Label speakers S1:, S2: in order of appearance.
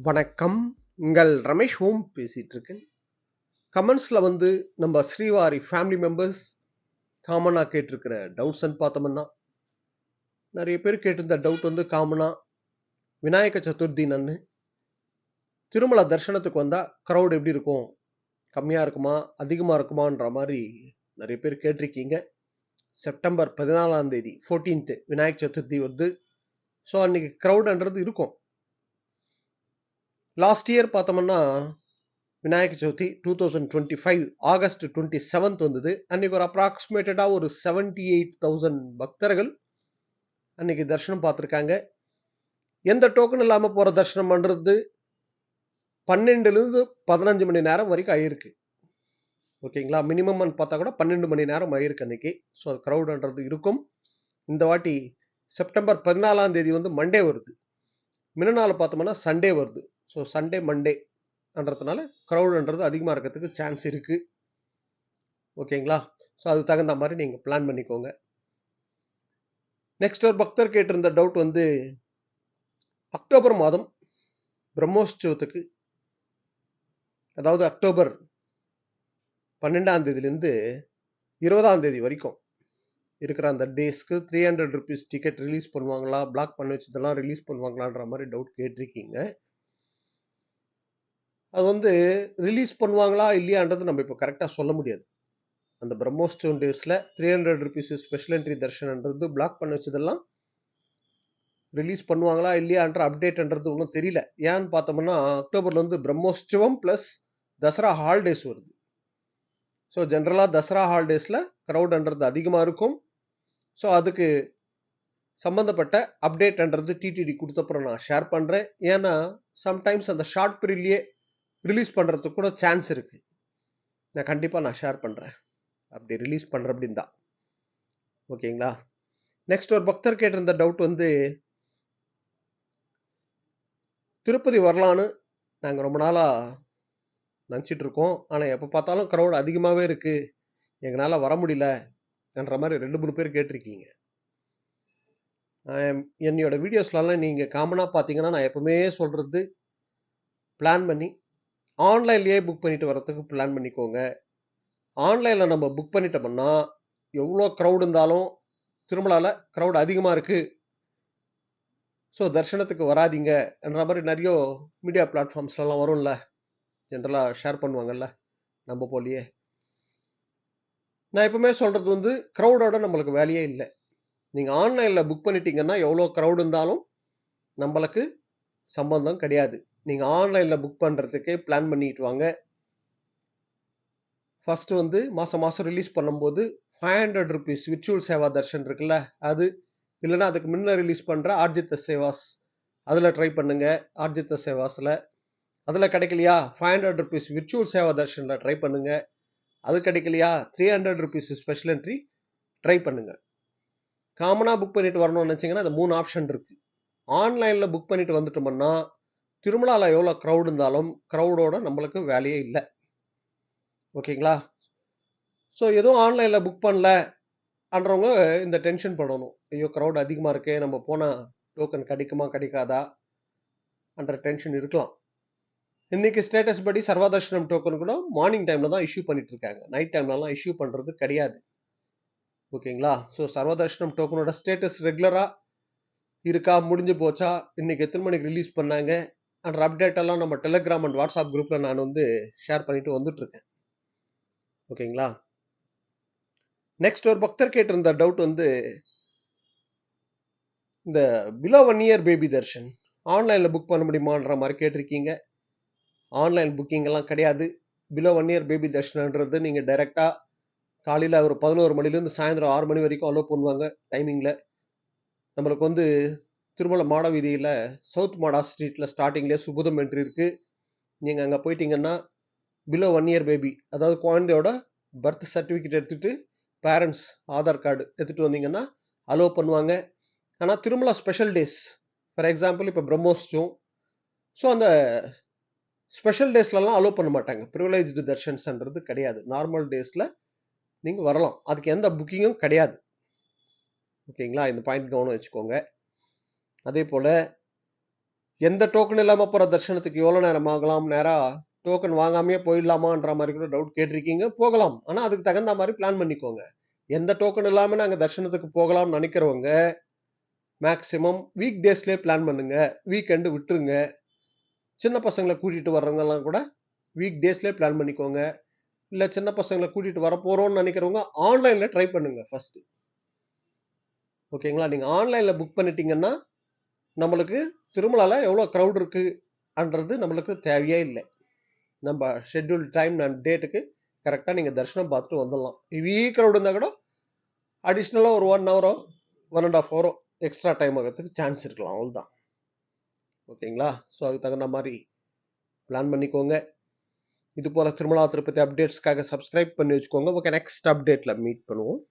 S1: வணக்கம். உங்கள் ரமேஷ் ஹோம் பேசிட்டு இருக்கேன். கமெண்ட்ஸ்ல வந்து நம்ம ஸ்ரீவாரி ஃபேமிலி மெம்பர்ஸ் காமனா கேட்டிருக்கிற டவுட்ஸ்ன்னு பார்த்தோம்னா, நிறைய பேர் கேட்டிருந்த டவுட் வந்து காமனா விநாயக சதுர்த்தி அன்று திருமல தரிசனத்துக்கு வந்தா கிரவுட் எப்படி இருக்கும்? கம்மியா இருக்குமா? அதிகமா இருக்குமான்ற மாதிரி நிறைய பேர் கேட்டிருக்கீங்க. செப்டம்பர் 14ஆம் தேதி 14th விநாயக சதுர்த்தி வருது. ஸோ அன்னைக்கு கிரவுட்ன்றது இருக்கும். லாஸ்ட் இயர் பார்த்தோம்னா விநாயக சதுர்த்தி 2025 ஆகஸ்ட் 27th வந்தது. அன்னைக்கு ஒரு அப்ராக்சிமேட்டடா ஒரு 78,000 பக்தர்கள் அன்னைக்கு தரிசனம் பார்த்திருக்காங்க. எந்த டோக்கன் இல்லாம போற தரிசனம் பண்றது 12ல இருந்து 15 மணி நேரம் வரைக்கும் ஆயிருக்கு. ஓகேங்களா? மினிமம் பார்த்தா கூட 12 மணி நேரம் ஆயிருக்கு அன்னைக்கு. ஸோ கிரவுட்ன்றது இருக்கும். இந்த வாட்டி செப்டம்பர் 14ஆம் தேதி வந்து மண்டே வருது. முன்ன நாள் பார்த்தோம்னா சண்டே வருது. ஸோ சண்டே மண்டேன்றதுனால கிரவுட்ன்றது அதிகமா இருக்கிறதுக்கு சான்ஸ் இருக்கு. ஓகேங்களா? ஸோ அதுக்கு தகுந்த மாதிரி நீங்க பிளான் பண்ணிக்கோங்க. நெக்ஸ்ட் ஒரு பக்தர் கேட்டிருந்த டவுட் வந்து அக்டோபர் மாதம் பிரம்மோற்சவத்துக்கு, அதாவது அக்டோபர் 12ஆம் தேதியிலிருந்து 20ஆம் தேதி வரைக்கும் இருக்கிற அந்த டேஸ்க்கு 300 ருபீஸ் டிக்கெட் ரிலீஸ் பண்ணுவாங்களா, பிளாக் பண்ணி வச்சதெல்லாம் ரிலீஸ் பண்ணுவாங்களான்ற மாதிரி டவுட் கேட்டிருக்கீங்க. அது வந்து ரிலீஸ் பண்ணுவாங்களா இல்லையான்றது நம்ம இப்போ கரெக்டாக சொல்ல முடியாது. அந்த பிரம்மோற்சவம் டேஸ்ல 300 ருபீஸ் ஸ்பெஷல் என்ட்ரி தர்ஷனன்றது பிளாக் பண்ணி வச்சதெல்லாம் ரிலீஸ் பண்ணுவாங்களா இல்லையான்ற அப்டேட்ன்றது ஒன்றும் தெரியல. ஏன்னு பார்த்தோம்னா அக்டோபர்ல வந்து பிரம்மோற்சவம் பிளஸ் தசரா ஹாலிடேஸ் வருது. ஸோ ஜென்ரலாக தசரா ஹாலிடேஸில் க்ரௌட்ன்றது அதிகமாக இருக்கும். ஸோ அதுக்கு சம்மந்தப்பட்ட அப்டேட்ன்றது டிடிடி கொடுத்தப்புறம் நான் ஷேர் பண்ணுறேன். ஏன்னா சம்டைம்ஸ் அந்த ஷார்ட் பீரியட்லேயே ரிலீஸ் பண்ணுறதுக்கு கூட சான்ஸ் இருக்கு. நான் கண்டிப்பாக நான் ஷேர் பண்ணுறேன். அப்படி ரிலீஸ் பண்ணுற அப்படின்னு தான். ஓகேங்களா? நெக்ஸ்ட் ஒரு பக்தர் கேட்டிருந்த டவுட் வந்து திருப்பதி வரலான்னு நாங்கள் ரொம்ப நாளாக நினச்சிட்டு இருக்கோம். ஆனால் எப்போ பார்த்தாலும் க்ரௌட் அதிகமாகவே இருக்கு, எங்களால் வர முடியல என்ற மாதிரி 2-3 பேர் கேட்டிருக்கீங்க. என்னோட வீடியோஸ்லாம் நீங்கள் காமனாக பார்த்தீங்கன்னா நான் எப்பவுமே சொல்கிறது பிளான் பண்ணி ஆன்லைன்லேயே புக் பண்ணிட்டு வரதுக்கு பிளான் பண்ணிக்கோங்க. ஆன்லைனில் நம்ம புக் பண்ணிட்டோம்னா எவ்வளோ க்ரௌட் இருந்தாலும் திருமலாவில் க்ரௌட் அதிகமாக இருக்குது, ஸோ தர்ஷனத்துக்கு வராதிங்க என்ற மாதிரி நிறைய மீடியா பிளாட்ஃபார்ம்ஸ்லாம் வரும்ல, ஜென்ரலாக ஷேர் பண்ணுவாங்கல்ல நம்ம போலியே. நான் எப்பவுமே சொல்கிறது வந்து க்ரௌடோட நம்மளுக்கு வேலையே இல்லை. நீங்கள் ஆன்லைனில் புக் பண்ணிட்டீங்கன்னா எவ்வளோ க்ரௌட் இருந்தாலும் நம்மளுக்கு சம்பந்தம் கிடையாது. நீங்கள் ஆன்லைனில் புக் பண்ணுறதுக்கே பிளான் பண்ணிட்டு வாங்க. ஃபர்ஸ்ட் வந்து மாதம் மாதம் ரிலீஸ் பண்ணும்போது 500 ருபீஸ் விர்ச்சுவல் சேவா தர்ஷன் இருக்குல்ல, அது இல்லைன்னா அதுக்கு முன்ன ரிலீஸ் பண்ணுற ஆர்ஜித்த சேவாஸ் அதில் ட்ரை பண்ணுங்க. ஆர்ஜித்த சேவாஸில் அதில் கிடைக்கலையா 500 ருபீஸ் விர்ச்சுவல் சேவா தர்ஷனில் ட்ரை பண்ணுங்க. அது கிடைக்கலையா 300 ருபீஸ் ஸ்பெஷல் என்ட்ரி ட்ரை பண்ணுங்க. காமனாக புக் பண்ணிட்டு வரணும்னு நினச்சிங்கன்னா அந்த 3 ஆப்ஷன் இருக்கு. ஆன்லைனில் புக் பண்ணிட்டு வந்துட்டோம்னா திருமலாவில் எவ்வளோ க்ரௌட் இருந்தாலும் க்ரௌடோட நம்மளுக்கு வேலையே இல்லை. ஓகேங்களா? ஸோ எதுவும் ஆன்லைனில் புக் பண்ணலன்றவங்க இந்த டென்ஷன் படணும். ஐயோ க்ரௌட் அதிகமாக இருக்கே, நம்ம போனால் டோக்கன் கிடைக்குமா கிடைக்காதா என்ற டென்ஷன் இருக்கலாம். இன்னைக்கு ஸ்டேட்டஸ் படி சர்வதர்ஷனம் டோக்கன் கூட மார்னிங் டைமில் தான் இஷ்யூ பண்ணிட்டு இருக்காங்க, நைட் டைம்லலாம் இஷ்யூ பண்ணுறது கிடையாது. ஓகேங்களா? ஸோ சர்வதர்ஷனம் டோக்கனோட ஸ்டேட்டஸ் ரெகுலராக இருக்கா, முடிஞ்சு போச்சா, இன்னைக்கு எத்தனை மணிக்கு ரிலீஸ் பண்ணாங்க என்ற அப்டேட் எல்லாம் நம்ம டெலிகிராம் அண்ட் வாட்ஸ்அப் குரூப்பில் நான் வந்து ஷேர் பண்ணிட்டு வந்துட்டு இருக்கேன். ஓகேங்களா? நெக்ஸ்ட் ஒரு பக்தர் கேட்டிருந்த டவுட் வந்து இந்த பிலோ 1 இயர் பேபி தர்ஷன் ஆன்லைனில் புக் பண்ண முடியுமான்ற மாதிரி கேட்டிருக்கீங்க. ஆன்லைன் புக்கிங் எல்லாம் கிடையாது. பிலோ 1 இயர் பேபி தர்ஷன்ன்றது நீங்கள் டைரெக்டாக காலையில் ஒரு 11 மணிலேருந்து சாயந்தரம் 6 மணி வரைக்கும் அலோவ் பண்ணுவாங்க டைமிங்கில். நம்மளுக்கு வந்து திருமலை மாட வீதியில் சவுத் மாடா ஸ்ட்ரீட்டில் ஸ்டார்டிங்லேயே சுபுதம் என்ட்ரி இருக்குது. நீங்கள் அங்கே போயிட்டீங்கன்னா பிலோ 1 இயர் பேபி, அதாவது குழந்தையோட பர்த் சர்டிஃபிகேட் எடுத்துகிட்டு பேரண்ட்ஸ் ஆதார் கார்டு எடுத்துகிட்டு வந்தீங்கன்னா அலோவ் பண்ணுவாங்க. ஆனால் Tirumala special days, for example இப்போ பிரம்மோற்சவம், ஸோ அந்த ஸ்பெஷல் டேஸ்லலாம் அலோவ் பண்ண மாட்டாங்க. ப்ரிவிலேஜ்டு தர்ஷன்ஸ்ன்றது கிடையாது. நார்மல் டேஸில் நீங்கள் வரலாம், அதுக்கு எந்த புக்கிங்கும் கிடையாது. ஓகேங்களா? இந்த பாயிண்ட் கவனம் வச்சுக்கோங்க. அதே போல் எந்த டோக்கன் இல்லாம போற தரிசனத்துக்கு எவ்வளவு நேரம் ஆகலாம்? நேரா டோக்கன் வாங்காமயே போயிடலாமான்ற மாதிரி கூட டவுட் கேட்டிருக்கீங்க. போகலாம். ஆனா அதுக்கு தகுந்த மாதிரி பிளான் பண்ணிக்கோங்க. எந்த டோக்கன் இல்லாம நாங்க தரிசனத்துக்கு போகலாம்னு நினைக்கிறவங்க மேக்ஸிமம் வீக் டேஸ்லயே பிளான் பண்ணுங்க. வீக்கெண்டு விட்டுருங்க. சின்ன பசங்களை கூட்டிட்டு வர்றவங்க எல்லாம் கூட வீக் டேஸ்லயே பிளான் பண்ணிக்கோங்க. இல்ல சின்ன பசங்களை கூட்டிட்டு வர போறோம்னு நினைக்கிறவங்க ஆன்லைன்ல ட்ரை பண்ணுங்க ஃபர்ஸ்ட். ஓகேங்களா? நீங்க ஆன்லைன்ல புக் பண்ணிட்டீங்கன்னா நம்மளுக்கு திருமலால எவ்வளவு கிரவுட் இருக்குன்றது நம்மளுக்கு தேவையே இல்லை. நம்ம ஷெட்யூல் டைம் அண்ட் டேட்டுக்கு கரெக்டா நீங்க தரிசனம் பார்த்துட்டு வந்துடலாம். ஹெவி கிரவுட் இருந்தா கூட அடிஷ்னலா ஒரு 1 ஹவரோ 1.5 ஹவரோ எக்ஸ்ட்ரா டைம் ஆகிறதுக்கு சான்ஸ் இருக்கலாம். அவ்வளவுதான். ஓகேங்களா? ஸோ அதுக்கு தகுந்த மாதிரி பிளான் பண்ணிக்கோங்க. இது போல திருமலா திருப்பதி அப்டேட்ஸ்க்காக சப்ஸ்கிரைப் பண்ணி வச்சுக்கோங்க. ஓகே, நெக்ஸ்ட் அப்டேட்ல மீட் பண்ணுவோம்.